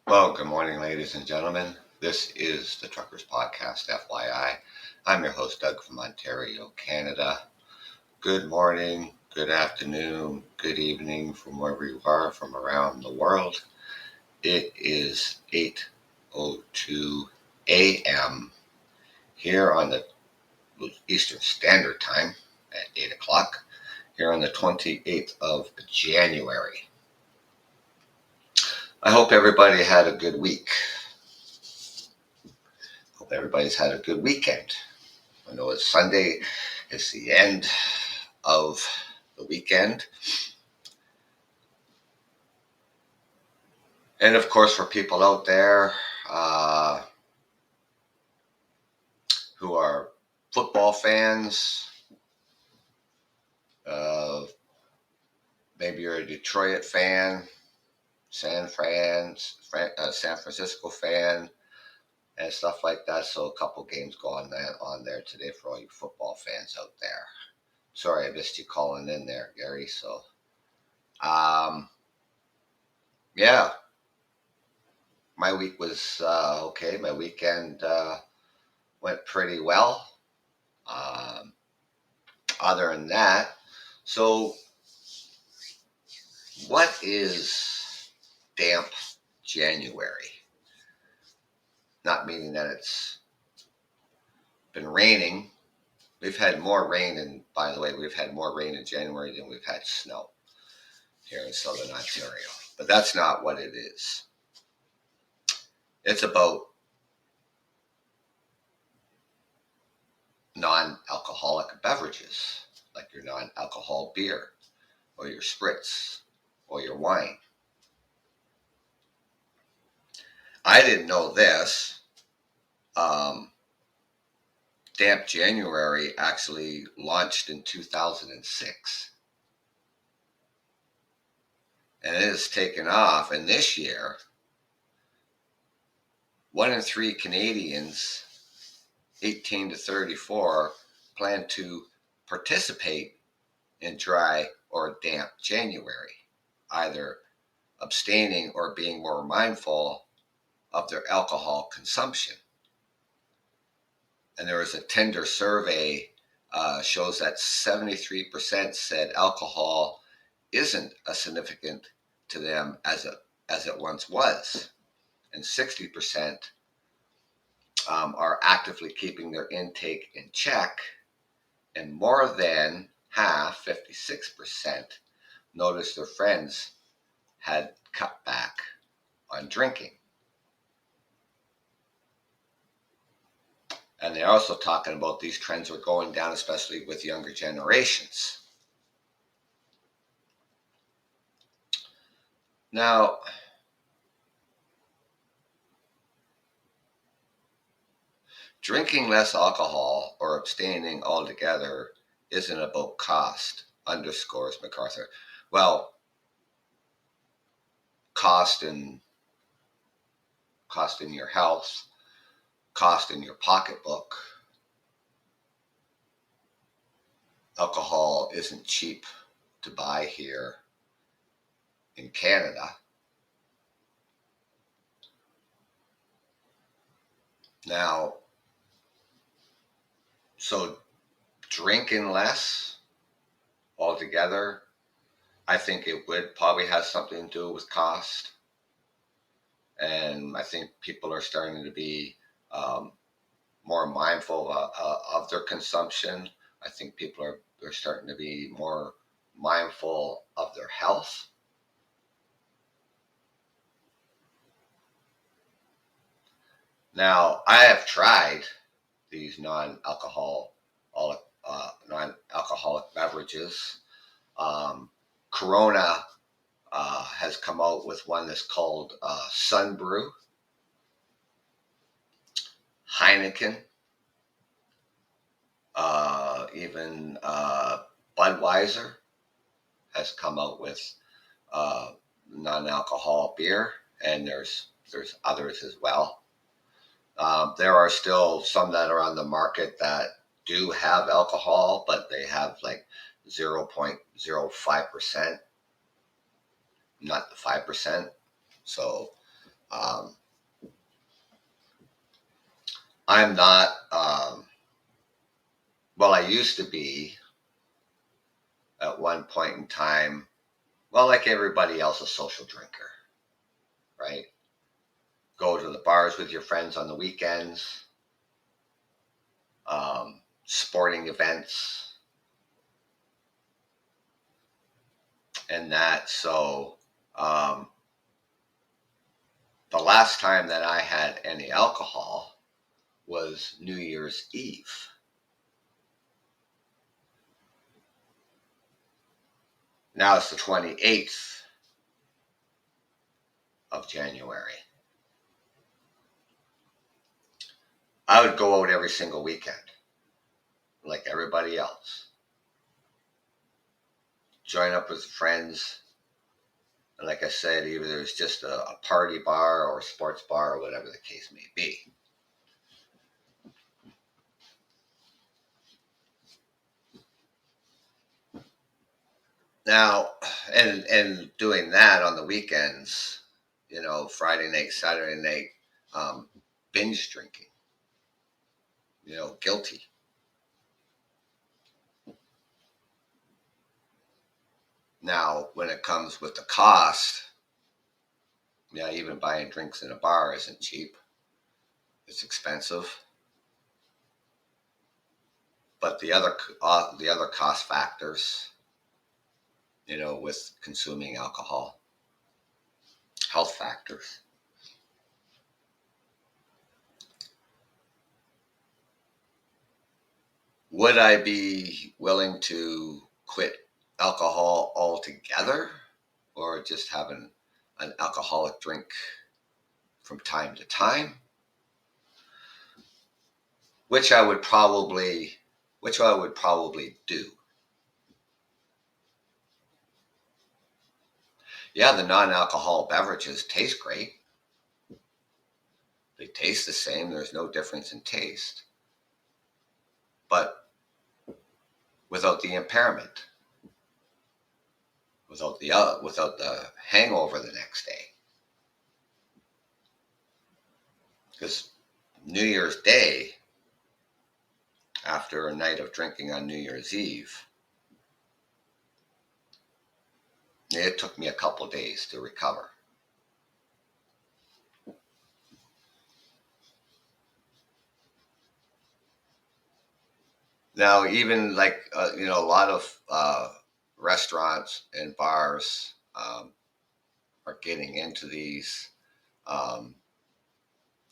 Well, good morning, ladies and gentlemen. This is the Truckers Podcast, FYI. I'm your host, Doug from Ontario, Canada. Good morning, good afternoon, good evening from wherever you are from around the world. It is 8:02 a.m. here on the Eastern Standard Time at 8 o'clock here on the 28th of January. I hope everybody had a good week. Hope everybody's had a good weekend. I know it's Sunday, it's the end of the weekend. And of course, for people out there who are football fans, maybe you're a Detroit fan, San Francisco fan, and stuff like that. So a couple games go on there today for all you football fans out there. Sorry, I missed you calling in there, Gary. So, yeah, my week was okay. My weekend went pretty well. Other than that, so what is damp January? Not meaning that it's been raining. We've had more rain, and by the way, we've had more rain in January than we've had snow here in Southern Ontario. But that's not what it is. It's about non-alcoholic beverages, like your non-alcohol beer, or your spritz, or your wine. I didn't know this. Damp January actually launched in 2006. And it has taken off. And this year, 1 in 3 Canadians 18 to 34 plan to participate in dry or damp January, either abstaining or being more mindful of their alcohol consumption. And there was a Tinder survey shows that 73% said alcohol isn't as significant to them as it once was, and 60% are actively keeping their intake in check, and more than half, 56%, noticed their friends had cut back on drinking. And they're also talking about these trends are going down, especially with younger generations. Now, drinking less alcohol or abstaining altogether isn't about cost, underscores MacArthur. Well, cost in your health, cost in your pocketbook. Alcohol isn't cheap to buy here in Canada. Now, so drinking less altogether, I think it would probably have something to do with cost. And I think people are starting to be more mindful of their consumption. I think people are starting to be more mindful of their health. Now, I have tried these non-alcoholic beverages. Corona has come out with one that's called Sunbrew. Heineken, even Budweiser has come out with non-alcohol beer, and there's others as well. There are still some that are on the market that do have alcohol, but they have like 0.05%, not the 5%. So Um, I'm not, well, I used to be at one point in time, well, like everybody else, a social drinker, right? Go to the bars with your friends on the weekends, sporting events, and that. So, um, the last time that I had any alcohol was New Year's Eve. Now it's the 28th of January. I would go out every single weekend, like everybody else. Join up with friends. And like I said, either there's just a party bar or a sports bar or whatever the case may be. Now, and doing that on the weekends, Friday night, Saturday night, binge drinking, guilty. Now, when it comes with the cost, yeah, even buying drinks in a bar isn't cheap. It's expensive. But the other cost factors, with consuming alcohol, health factors. Would I be willing to quit alcohol altogether, or just having an alcoholic drink from time to time? Which I would probably do. Yeah, the non-alcohol beverages taste great. They taste the same. There's no difference in taste. But without the impairment, without the hangover the next day. Because New Year's Day, after a night of drinking on New Year's Eve, it took me a couple days to recover. Now, even like, a lot of restaurants and bars are getting into these, um,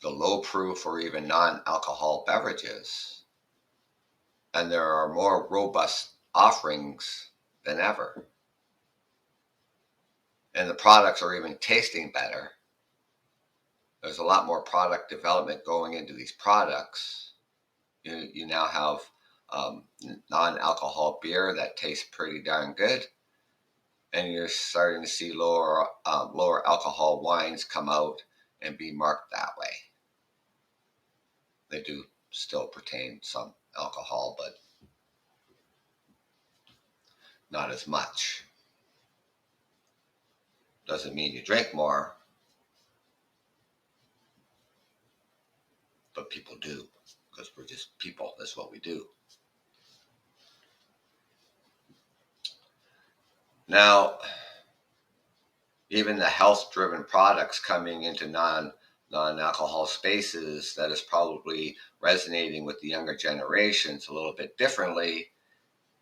the low proof or even non-alcohol beverages. And there are more robust offerings than ever. And the products are even tasting better. There's a lot more product development going into these products. You now have non-alcohol beer that tastes pretty darn good, and you're starting to see lower alcohol wines come out and be marked that way. They do still pertain some alcohol, but not as much. Doesn't mean you drink more, but people do, because we're just people. That's what we do. Now, even the health-driven products coming into non-alcohol spaces, that is probably resonating with the younger generations a little bit differently,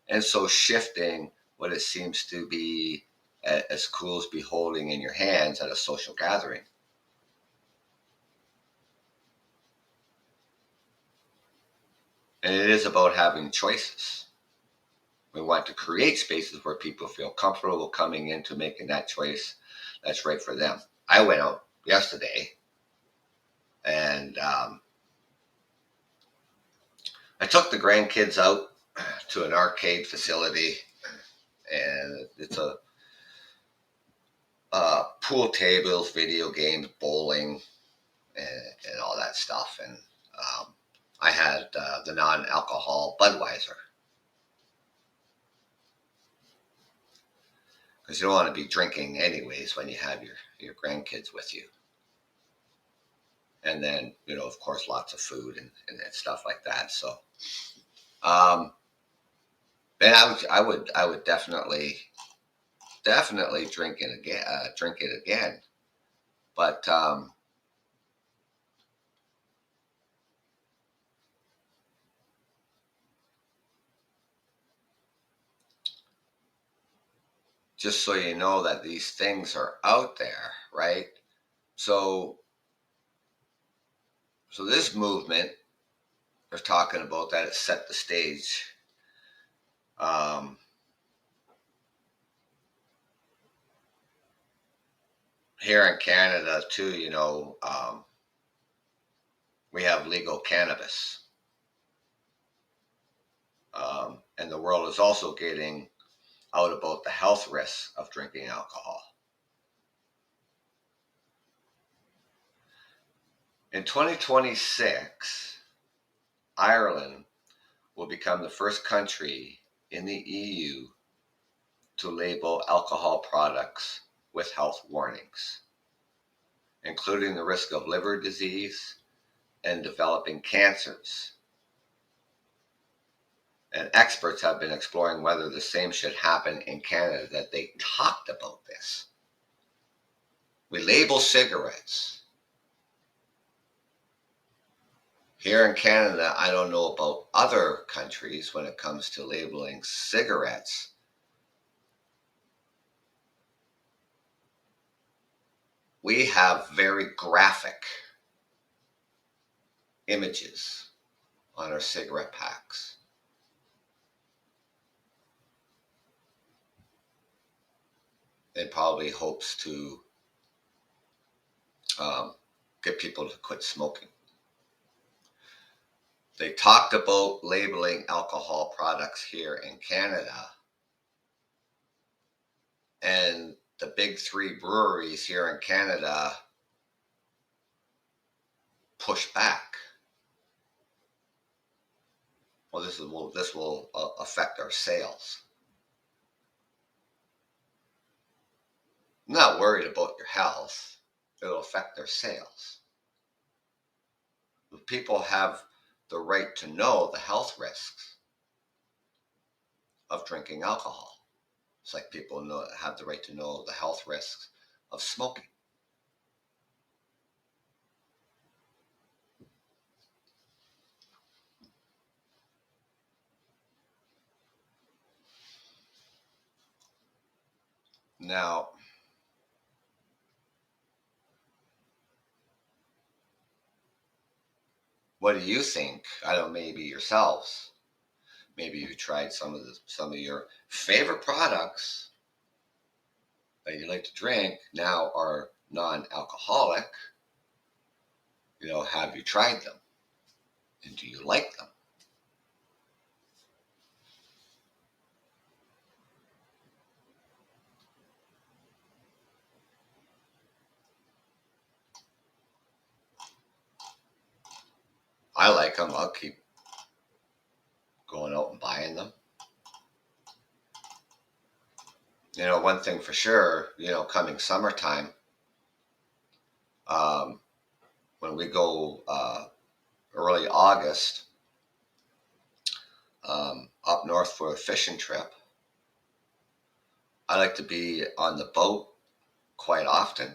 and so shifting what it seems to be as cool as beholding in your hands at a social gathering. And it is about having choices. We want to create spaces where people feel comfortable coming into making that choice that's right for them. I went out yesterday, and I took the grandkids out to an arcade facility, and it's a pool tables, video games, bowling, and all that stuff. And I had the non-alcohol Budweiser, because you don't want to be drinking anyways when you have your grandkids with you. and then of course, lots of food and stuff like that. So, um, and I would definitely drink it again. Drink it again, but just so you know that these things are out there, right? So, so this movement they're talking about that it set the stage. Um, Here in Canada too, we have legal cannabis, and the world is also getting out about the health risks of drinking alcohol. In 2026, Ireland will become the first country in the EU to label alcohol products with health warnings, including the risk of liver disease and developing cancers. And experts have been exploring whether the same should happen in Canada, that they talked about this. We label cigarettes. Here in Canada, I don't know about other countries when it comes to labeling cigarettes. We have very graphic images on our cigarette packs. It probably hopes to get people to quit smoking. They talked about labeling alcohol products here in Canada, and the big three breweries here in Canada push back. Well, this will affect our sales. I'm not worried about your health. It'll affect their sales. People have the right to know the health risks of drinking alcohol. It's like people have the right to know the health risks of smoking. Now, what do you think? I don't know, maybe yourselves. Maybe you tried some of your favorite products that you like to drink now are non-alcoholic. Have you tried them? And do you like them? I like them. I'll keep going out and buying them. One thing for sure, coming summertime, um, when we go early August up north for a fishing trip, I like to be on the boat quite often.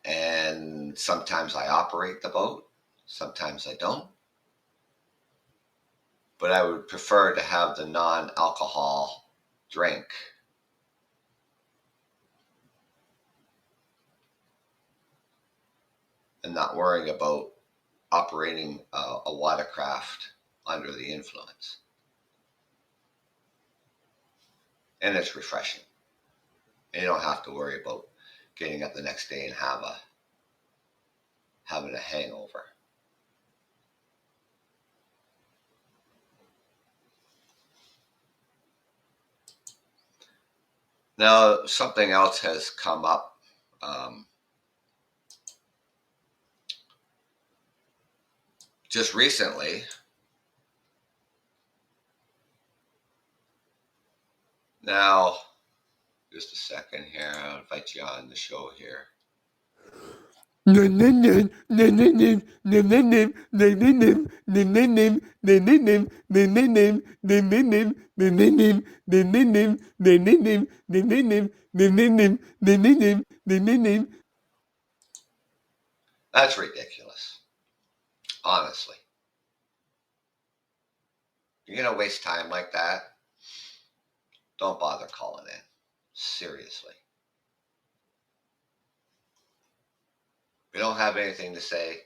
And sometimes I operate the boat, sometimes I don't. But I would prefer to have the non-alcohol drink. And not worrying about operating a watercraft under the influence. And it's refreshing. And you don't have to worry about getting up the next day and having a hangover. Now, something else has come up. Just recently. Now, just a second here. I'll invite you on the show here. That's ridiculous. Honestly. You're going to waste time like that? Don't bother calling in. Seriously. If you don't have anything to say,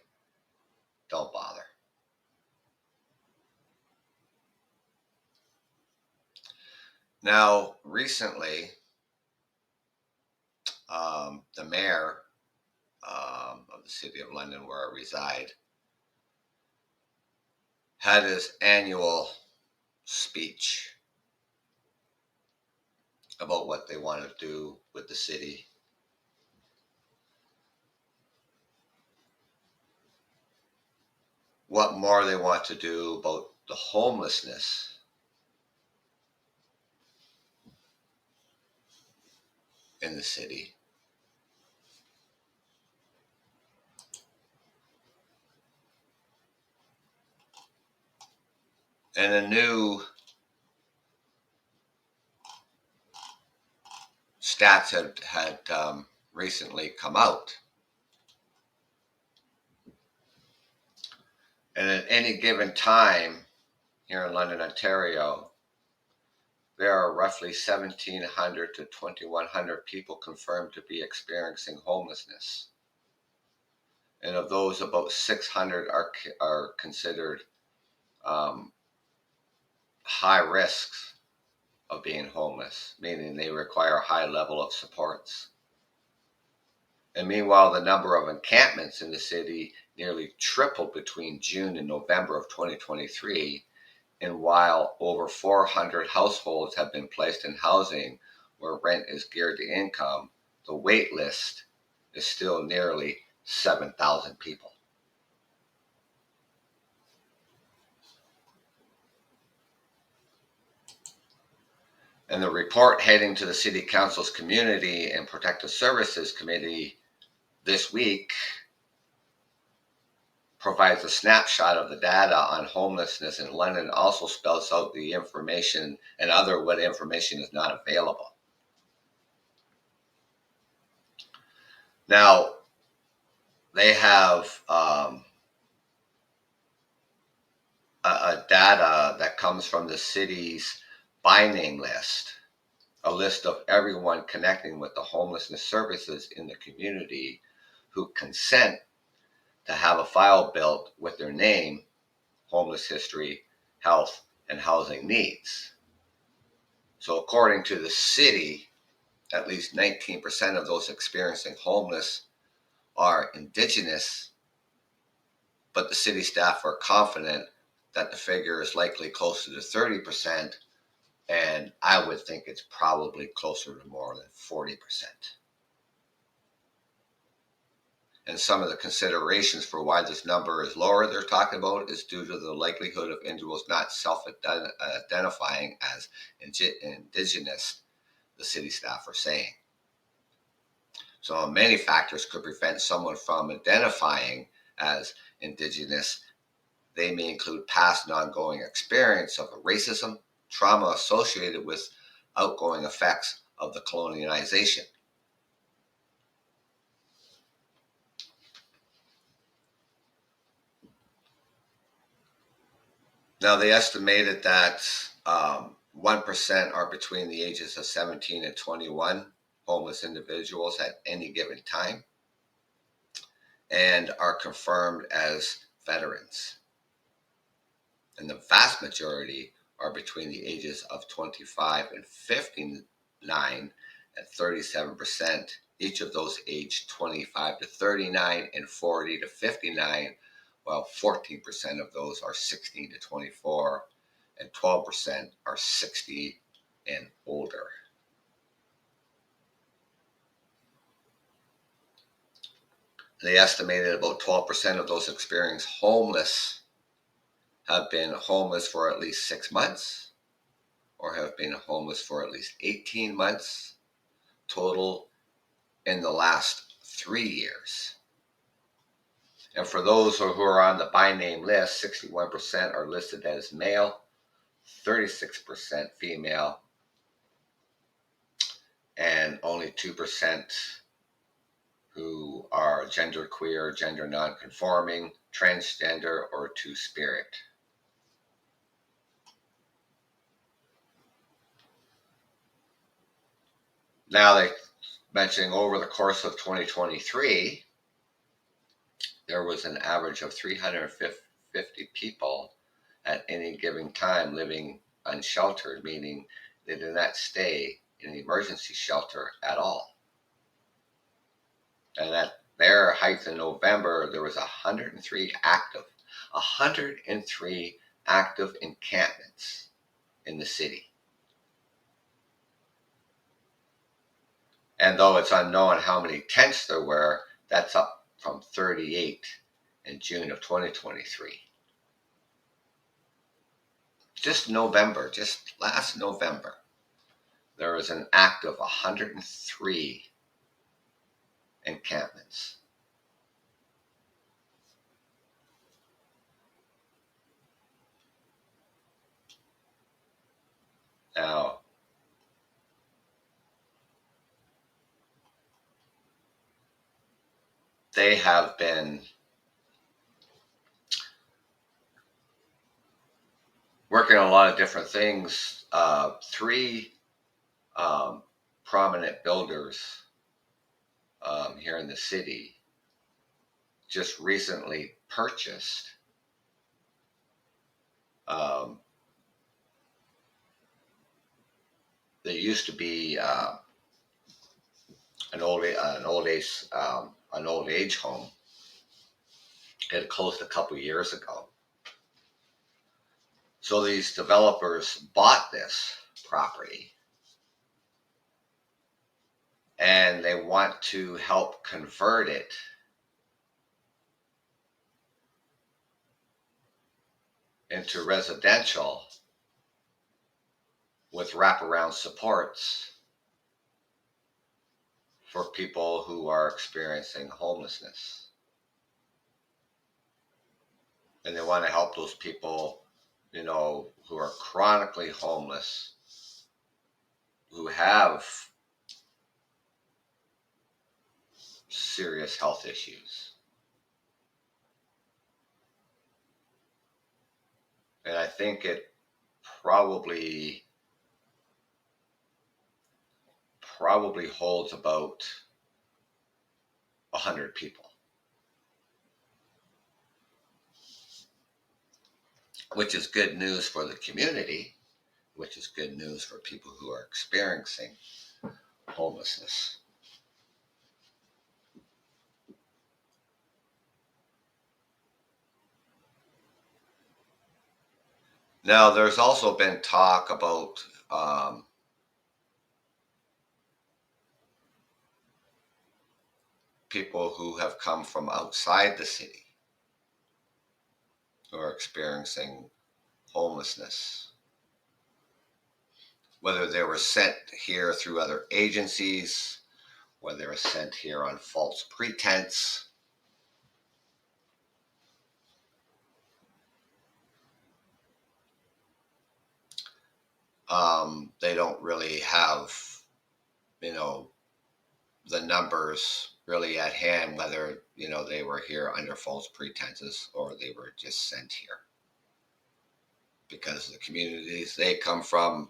don't bother. Now, recently, the mayor of the city of London, where I reside, had his annual speech about what they want to do with the city. What more they want to do about the homelessness in the city. And a new stats had recently come out. And at any given time here in London, Ontario, there are roughly 1,700 to 2,100 people confirmed to be experiencing homelessness. And of those, about 600 are considered high risks of being homeless, meaning they require a high level of supports. And meanwhile, the number of encampments in the city nearly tripled between June and November of 2023. And while over 400 households have been placed in housing where rent is geared to income, the wait list is still nearly 7,000 people. And the report heading to the City Council's Community and Protective Services Committee this week provides a snapshot of the data on homelessness in London, also spells out the information and what information is not available. Now, they have a data that comes from the city's by name list, a list of everyone connecting with the homelessness services in the community who consent to have a file built with their name, homeless history, health, and housing needs. So according to the city, at least 19% of those experiencing homeless are Indigenous, but the city staff are confident that the figure is likely closer to 30%, and I would think it's probably closer to more than 40%. And some of the considerations for why this number is lower they're talking about is due to the likelihood of individuals not self-identifying as Indigenous, the city staff are saying. So many factors could prevent someone from identifying as Indigenous. They may include past and ongoing experience of racism, trauma associated with outgoing effects of the colonialization. Now, they estimated that 1% are between the ages of 17 and 21 homeless individuals at any given time and are confirmed as veterans. And the vast majority are between the ages of 25 and 59 at 37%, each of those aged 25 to 39 and 40 to 59, while 14% of those are 16 to 24 and 12% are 60 and older. They estimated about 12% of those experiencing homeless have been homeless for at least 6 months or have been homeless for at least 18 months total in the last 3 years. And for those who are on the by name list, 61% are listed as male, 36% female, and only 2% who are genderqueer, gender nonconforming, transgender, or two-spirit. Now, they mentioning over the course of 2023, there was an average of 350 people at any given time living unsheltered, meaning they did not stay in an emergency shelter at all. And at their height in November, there was 103 active encampments in the city. And though it's unknown how many tents there were, that's up from 38 in June of 2023. Just last November, there was an active 103 encampments. Now, they have been working on a lot of different things. Three prominent builders here in the city just recently purchased there used to be an old age home. It closed a couple years ago. So these developers bought this property and they want to help convert it into residential with wraparound supports for people who are experiencing homelessness. And they want to help those people, who are chronically homeless, who have serious health issues. And I think it probably holds about 100 people, which is good news for the community, which is good news for people who are experiencing homelessness. Now, there's also been talk about people who have come from outside the city who are experiencing homelessness, whether they were sent here through other agencies, whether they were sent here on false pretense. They don't really have, the numbers really at hand, whether, they were here under false pretenses or they were just sent here. Because the communities they come from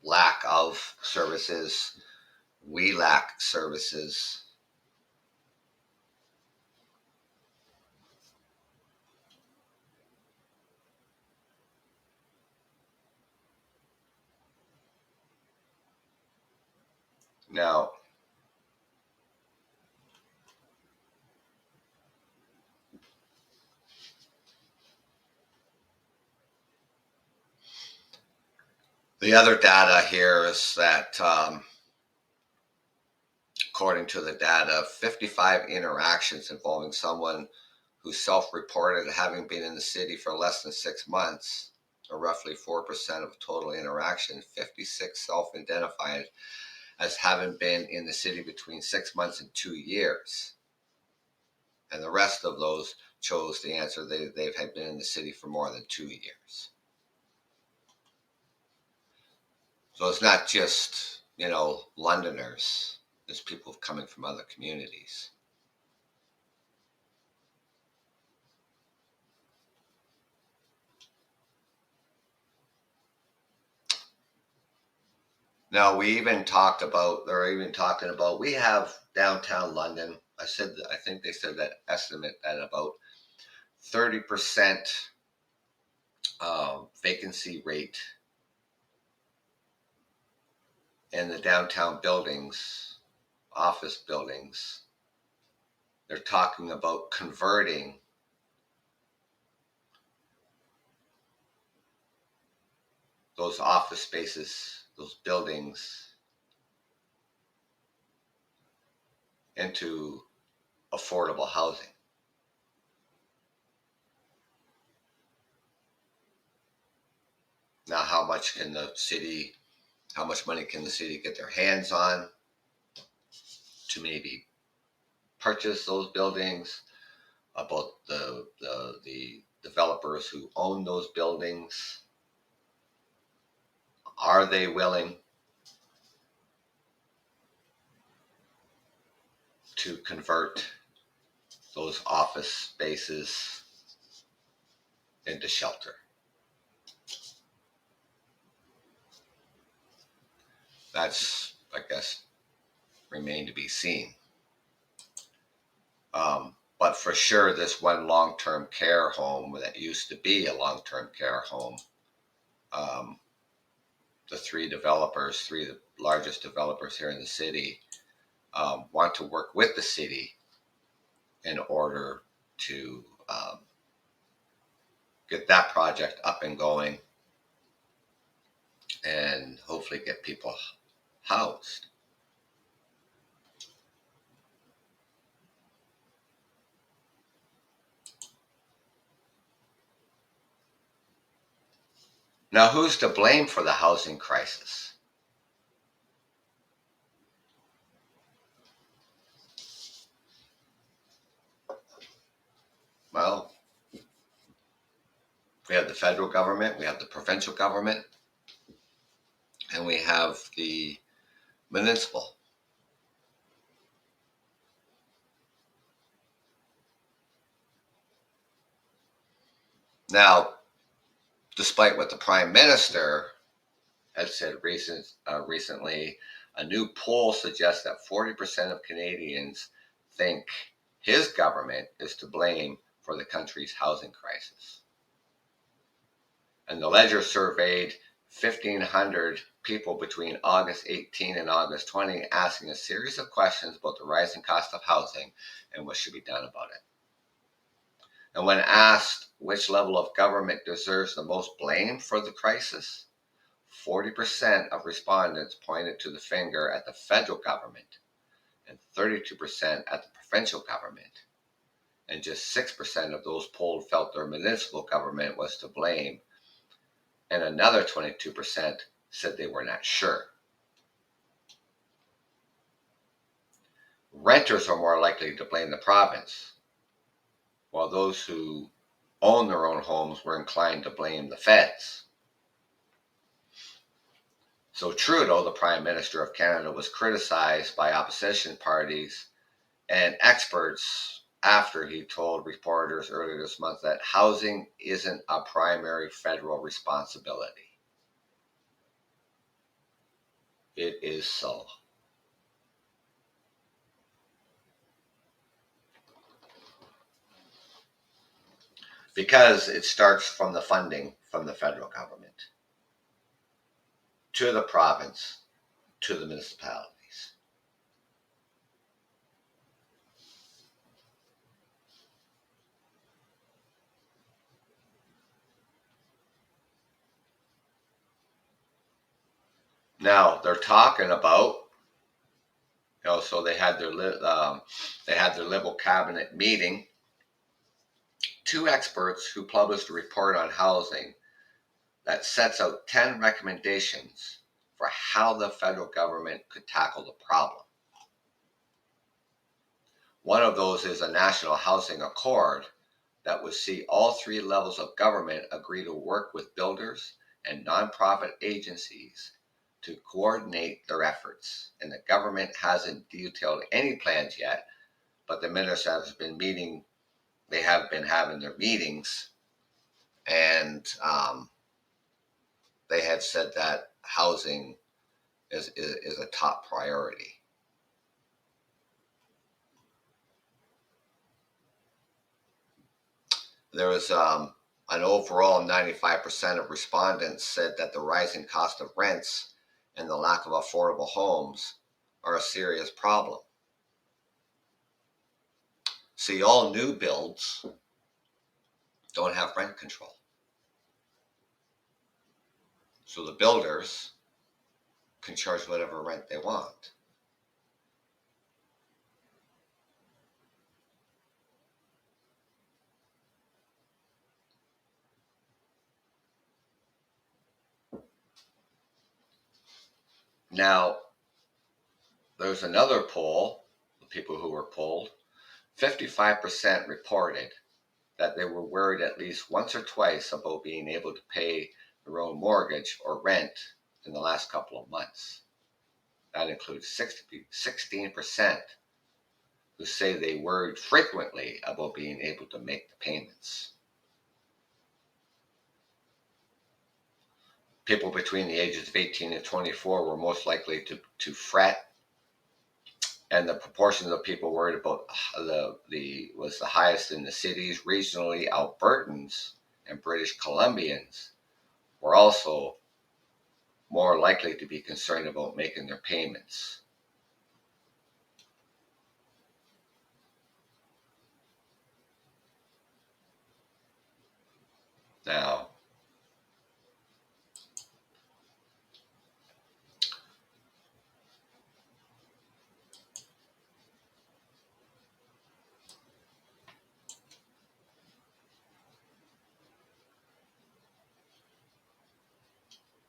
lack of services, we lack services. Now, the other data here is that, according to the data, 55 interactions involving someone who self-reported having been in the city for less than 6 months, or roughly 4% of total interaction, 56 self-identified as having been in the city between 6 months and 2 years. And the rest of those chose the answer. They've had been in the city for more than 2 years. So it's not just, Londoners. There's people coming from other communities. Now they're even talking about, we have downtown London. I think they said that estimate that about 30% vacancy rate in the downtown buildings, office buildings. They're talking about converting those office spaces, those buildings, into affordable housing. Now, how much money can the city get their hands on to maybe purchase those buildings? About the developers who own those buildings, are they willing to convert those office spaces into shelter? That's, I guess, remain to be seen. But for sure, this one long-term care home that used to be a long-term care home, the three of the largest developers here in the city, want to work with the city in order to get that project up and going and hopefully get people housed. Now, who's to blame for the housing crisis? Well, we have the federal government, we have the provincial government, and we have the municipal. Now, despite what the Prime Minister has said recently, a new poll suggests that 40% of Canadians think his government is to blame for the country's housing crisis. And the Ledger surveyed 1,500 people between August 18 and August 20, asking a series of questions about the rising cost of housing and what should be done about it. And when asked which level of government deserves the most blame for the crisis, 40% of respondents pointed to the finger at the federal government and 32% at the provincial government. And just 6% of those polled felt their municipal government was to blame, and another 22% said they were not sure. Renters are more likely to blame the province, while those who own their own homes were inclined to blame the feds. So Trudeau, the Prime Minister of Canada, was criticized by opposition parties and experts after he told reporters earlier this month that housing isn't a primary federal responsibility. It is so. Because it starts from the funding from the federal government to the province to the municipalities. Now they're talking about, so they had their Liberal cabinet meeting. Two experts who published a report on housing that sets out 10 recommendations for how the federal government could tackle the problem. One of those is a national housing accord that would see all three levels of government agree to work with builders and nonprofit agencies to coordinate their efforts. And the government hasn't detailed any plans yet, but the ministers have been meeting. They have been having their meetings, and they have said that housing is a top priority. There was an overall 95% of respondents said that the rising cost of rents and the lack of affordable homes are a serious problem. See, all new builds don't have rent control. So the builders can charge whatever rent they want. Now, there's another poll, the people who were polled, 55% reported that they were worried at least once or twice about being able to pay their own mortgage or rent in the last couple of months. That includes 16% who say they worried frequently about being able to make the payments. People between the ages of 18 and 24 were most likely to fret, and the proportion of people worried about was the highest in the cities. Regionally, Albertans and British Columbians were also more likely to be concerned about making their payments. Now,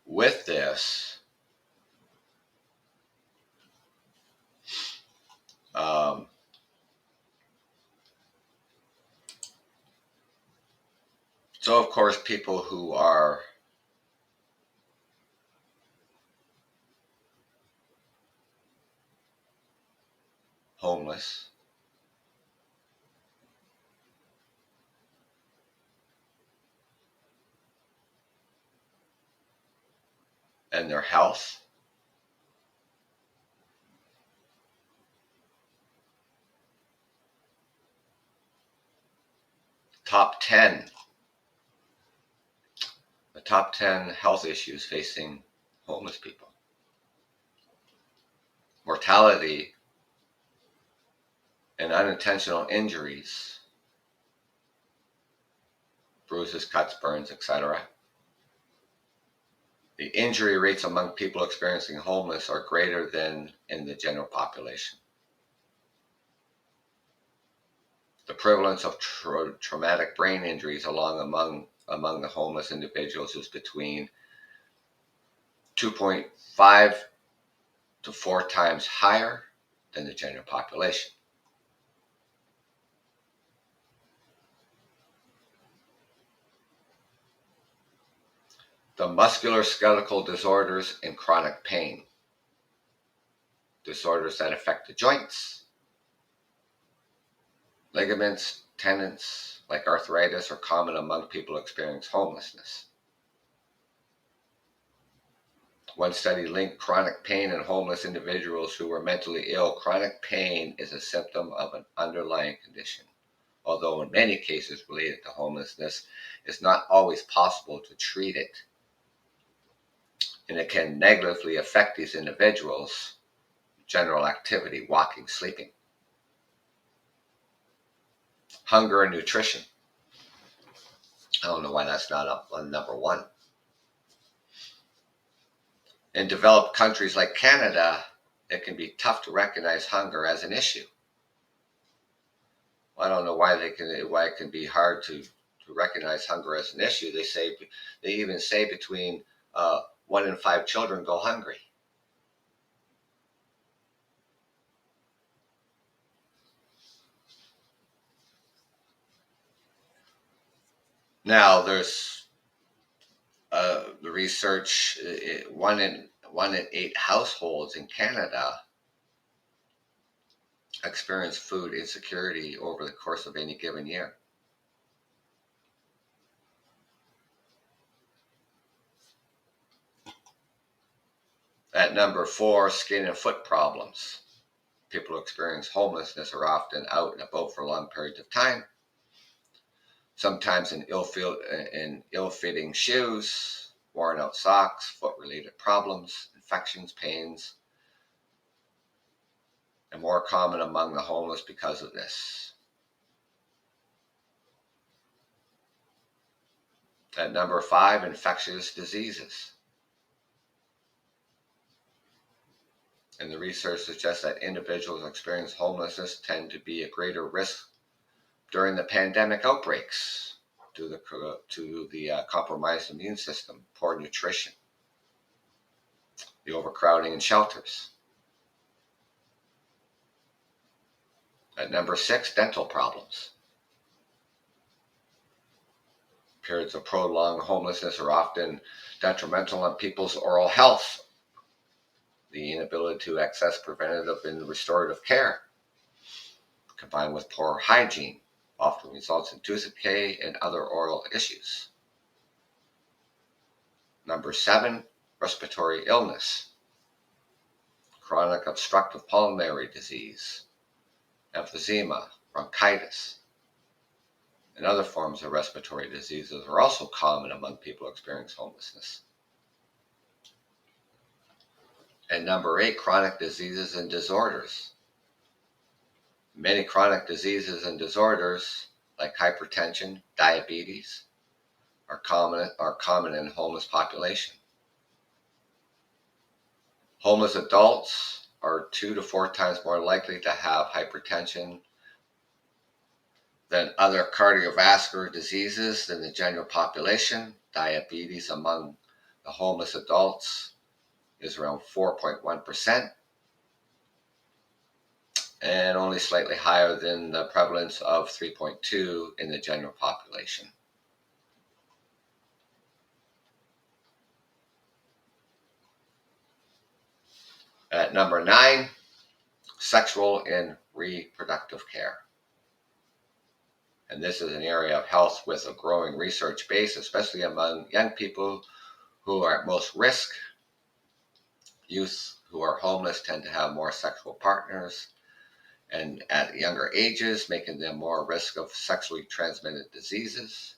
with this, so of course, people who are homeless and their health, the top 10 health issues facing homeless people: mortality and unintentional injuries, bruises, cuts, burns, etc. The injury rates among people experiencing homeless are greater than in the general population. The prevalence of traumatic brain injuries among the homeless individuals is between 2.5 to 4 times higher than the general population. The musculoskeletal disorders and chronic pain, disorders that affect the joints, ligaments, tendons, like arthritis, are common among people experiencing homelessness. One study linked chronic pain in homeless individuals who were mentally ill. Chronic pain is a symptom of an underlying condition. Although in many cases related to homelessness, it's not always possible to treat it, and it can negatively affect these individuals' general activity, walking, sleeping. Hunger and nutrition. I don't know why that's not up on number one. In developed countries like Canada, it can be tough to recognize hunger as an issue. I don't know why it can be hard to recognize hunger as an issue. They even say between 1 in 5 children go hungry. Now, there's the research, 1 in 8 households in Canada experience food insecurity over the course of any given year. At number 4, skin and foot problems. People who experience homelessness are often out and about for long periods of time, sometimes in ill-fitting shoes, worn out socks, foot-related problems, infections, pains, and more common among the homeless because of this. At number 5, infectious diseases. And the research suggests that individuals who experience homelessness tend to be at greater risk during the pandemic outbreaks due to the compromised immune system, poor nutrition, the overcrowding in shelters. At number 6, dental problems. Periods of prolonged homelessness are often detrimental on people's oral health. The inability to access preventative and restorative care, combined with poor hygiene, often results in tooth decay and other oral issues. Number 7, respiratory illness. Chronic obstructive pulmonary disease, emphysema, bronchitis, and other forms of respiratory diseases are also common among people experiencing homelessness. And number 8, chronic diseases and disorders. Many chronic diseases and disorders, like hypertension, diabetes, are common in homeless population. Homeless adults are 2 to 4 times more likely to have hypertension than other cardiovascular diseases than the general population. Diabetes among the homeless adults is around 4.1%, and only slightly higher than the prevalence of 3.2 in the general population. At number 9, sexual and reproductive care. And this is an area of health with a growing research base, especially among young people who are at most risk. Youth who are homeless tend to have more sexual partners, and at younger ages, making them more at risk of sexually transmitted diseases.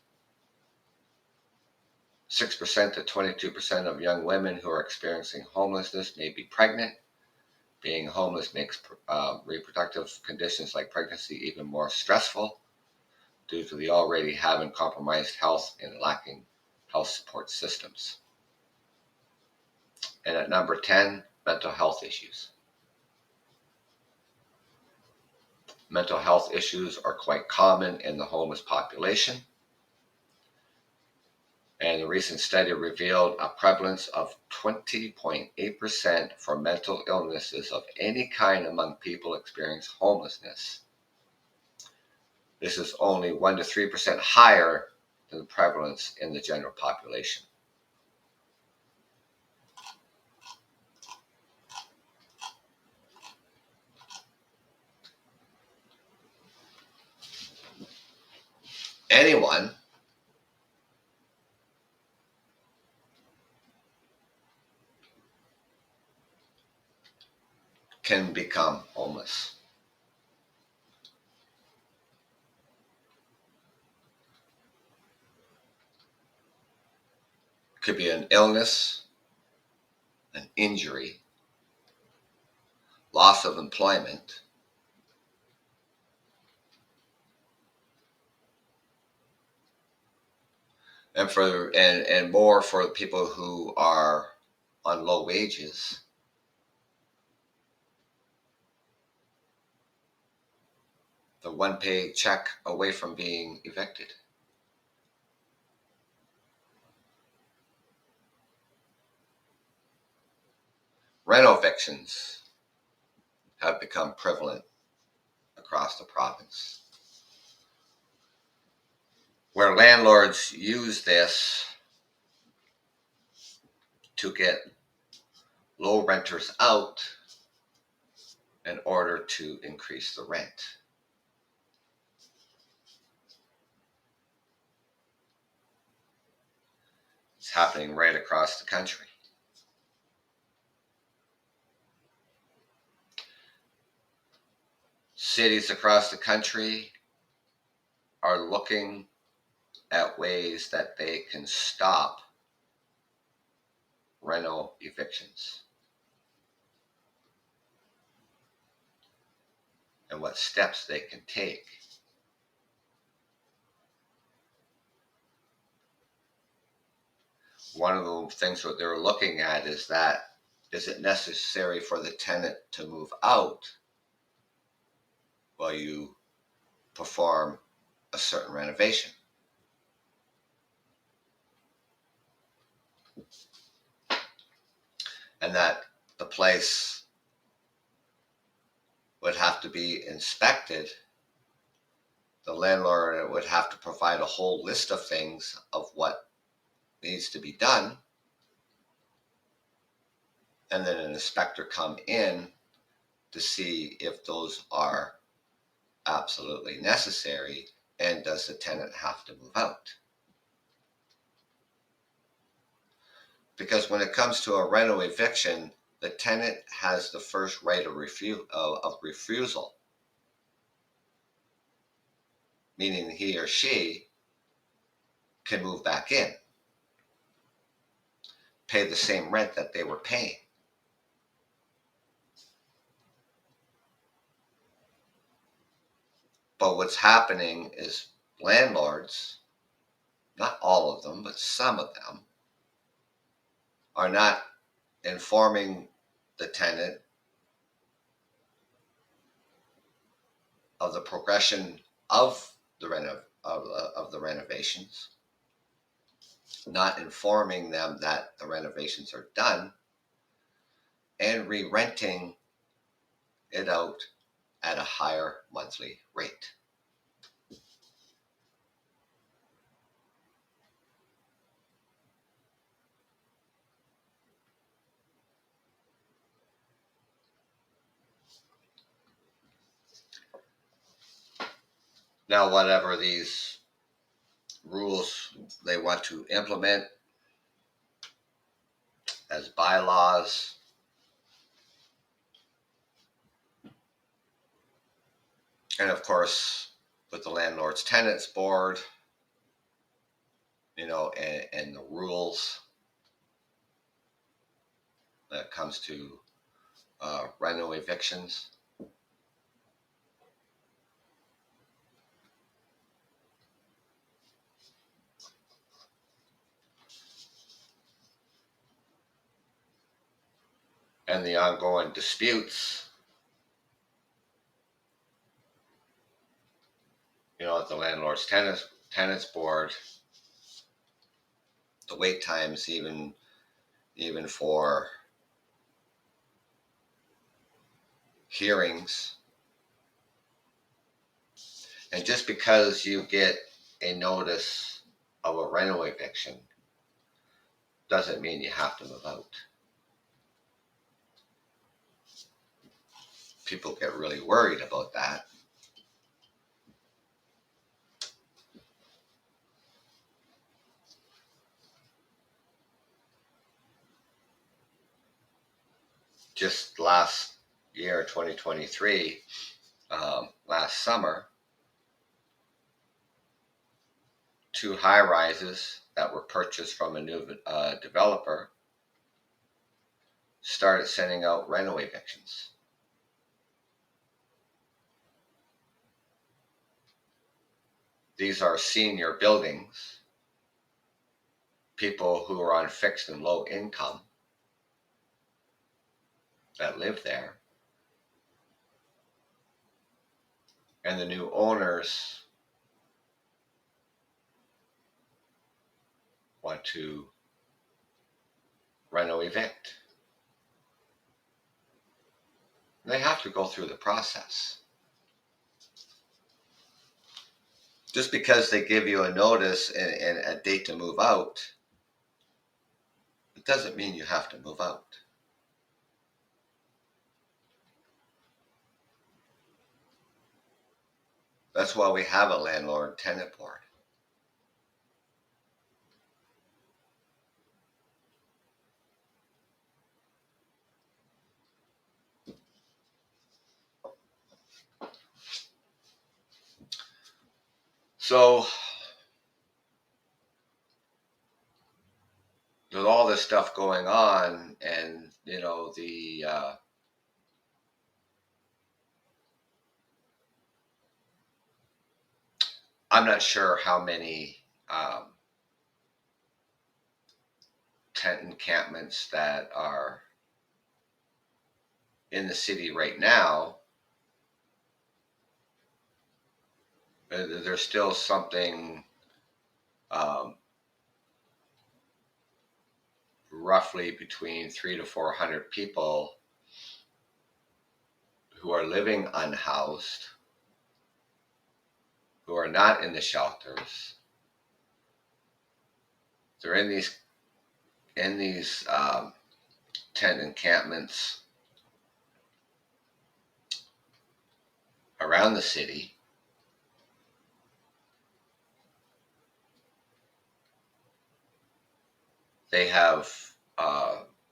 6% to 22% of young women who are experiencing homelessness may be pregnant. Being homeless makes reproductive conditions like pregnancy even more stressful due to the already having compromised health and lacking health support systems. And at number 10, mental health issues. Mental health issues are quite common in the homeless population. And a recent study revealed a prevalence of 20.8% for mental illnesses of any kind among people experiencing homelessness. This is only 1 to 3% higher than the prevalence in the general population. Anyone can become homeless. It could be an illness, an injury, loss of employment, and more for people who are on low wages. The one paycheck away from being evicted. Rental evictions have become prevalent across the province. where landlords use this to get low renters out in order to increase the rent. It's happening right across the country. Cities across the country are looking at ways that they can stop reno evictions and what steps they can take. One of the things that they're looking at is that, is it necessary for the tenant to move out while you perform a certain renovation? And that the place would have to be inspected. The landlord would have to provide a whole list of things of what needs to be done. And then an inspector come in to see if those are absolutely necessary, and does the tenant have to move out? Because when it comes to a reno eviction, the tenant has the first right of refusal, meaning he or she can move back in, pay the same rent that they were paying. But what's happening is landlords, not all of them, but some of them, are not informing the tenant of the progression of the renovations, not informing them that the renovations are done, and re-renting it out at a higher monthly rate. Now, whatever these rules they want to implement as bylaws, and of course with the landlord's tenants board, and the rules when it comes to reno evictions. And the ongoing disputes, at the landlord's tenants board, the wait times even for hearings. And just because you get a notice of a reno eviction doesn't mean you have to move out. People get really worried about that. Just last year, 2023, last summer, 2 high rises that were purchased from a new developer started sending out reno evictions. These are senior buildings, people who are on fixed and low income that live there. And the new owners want to reno evict. They have to go through the process. Just because they give you a notice and a date to move out, it doesn't mean you have to move out. That's why we have a landlord-tenant board. So, with all this stuff going on, and I'm not sure how many tent encampments that are in the city right now. There's still something roughly between 300 to 400 people who are living unhoused, who are not in the shelters. They're in these tent encampments around the city. They have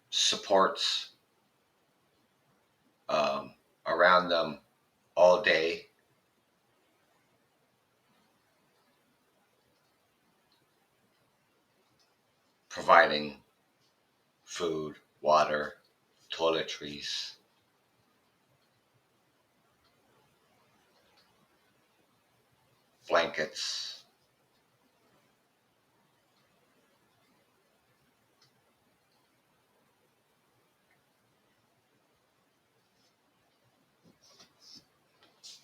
supports around them all day. Providing food, water, toiletries, blankets.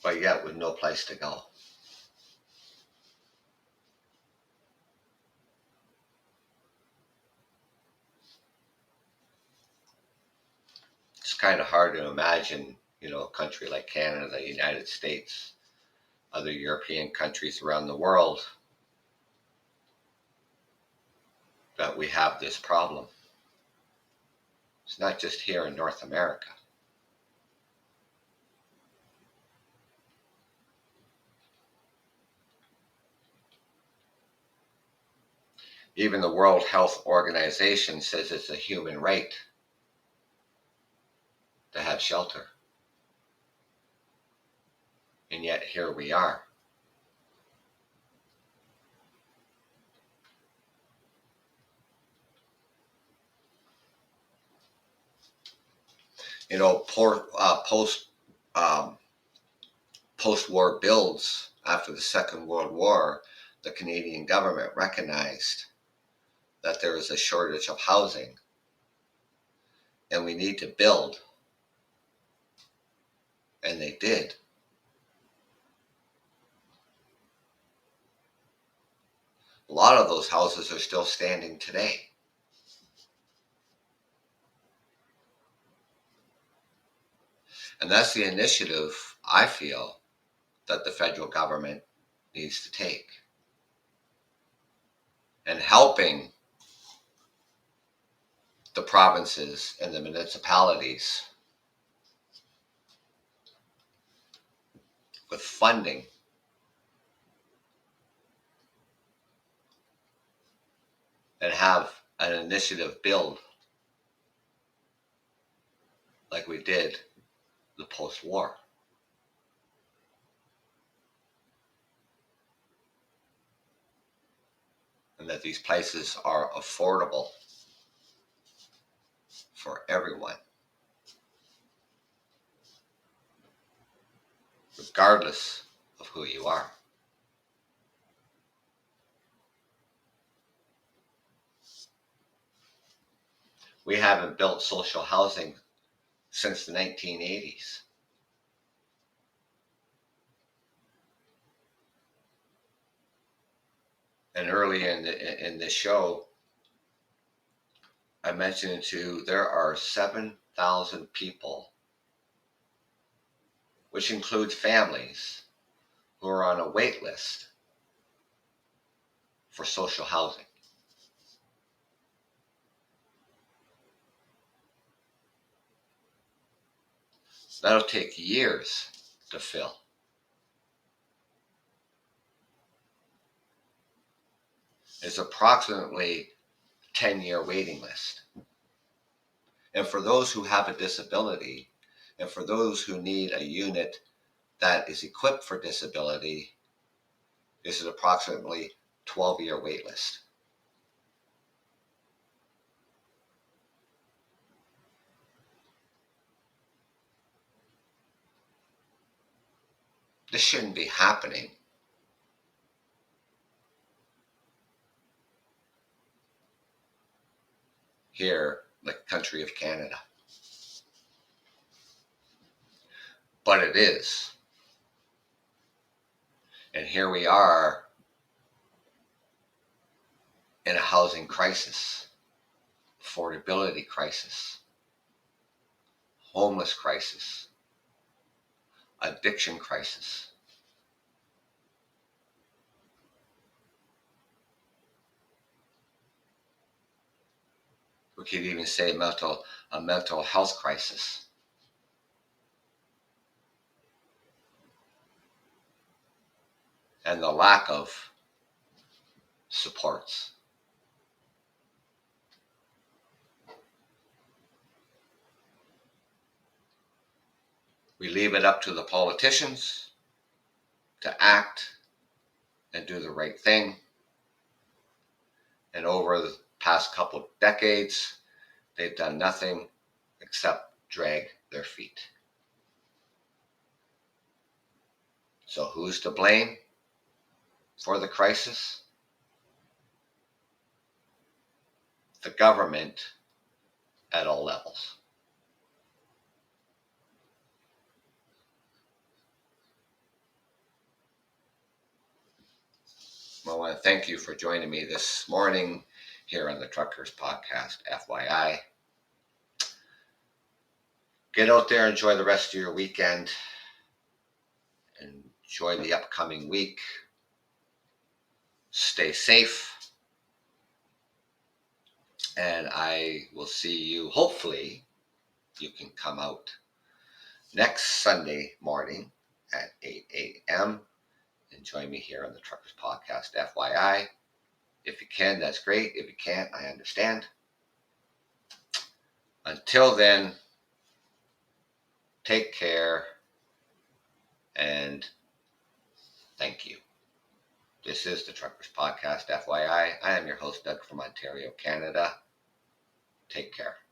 But yet with no place to go. It's kind of hard to imagine, a country like Canada, the United States, other European countries around the world, that we have this problem. It's not just here in North America. Even the World Health Organization says it's a human right to have shelter. And yet here we are. Post-war builds after the Second World War, the Canadian government recognized that there is a shortage of housing and we need to build. And they did. A lot of those houses are still standing today. And that's the initiative, I feel, that the federal government needs to take. And helping the provinces and the municipalities with funding and have an initiative build like we did the post-war. And that these places are affordable for everyone, regardless of who you are. We haven't built social housing since the 1980s. And early in this show, I mentioned there are 7,000 people, which includes families, who are on a wait list for social housing. That'll take years to fill. It's approximately a 10-year waiting list. And for those who have a disability, and for those who need a unit that is equipped for disability, this is approximately 12-year wait list. This shouldn't be happening here in the country of Canada. But it is. And here we are in a housing crisis, affordability crisis, homeless crisis, addiction crisis. We could even say a mental health crisis. And the lack of supports. We leave it up to the politicians to act and do the right thing. And over the past couple of decades, they've done nothing except drag their feet. So who's to blame for the crisis? The government at all levels. Well, I want to thank you for joining me this morning here on the Truckers Podcast, FYI. Get out there, enjoy the rest of your weekend, enjoy the upcoming week. Stay safe. And I will see you, hopefully, you can come out next Sunday morning at 8 a.m. and join me here on the Truckers Podcast, FYI. If you can, that's great. If you can't, I understand. Until then, take care and thank you. This is the Truckers Podcast, FYI. I am your host, Doug from Ontario, Canada. Take care.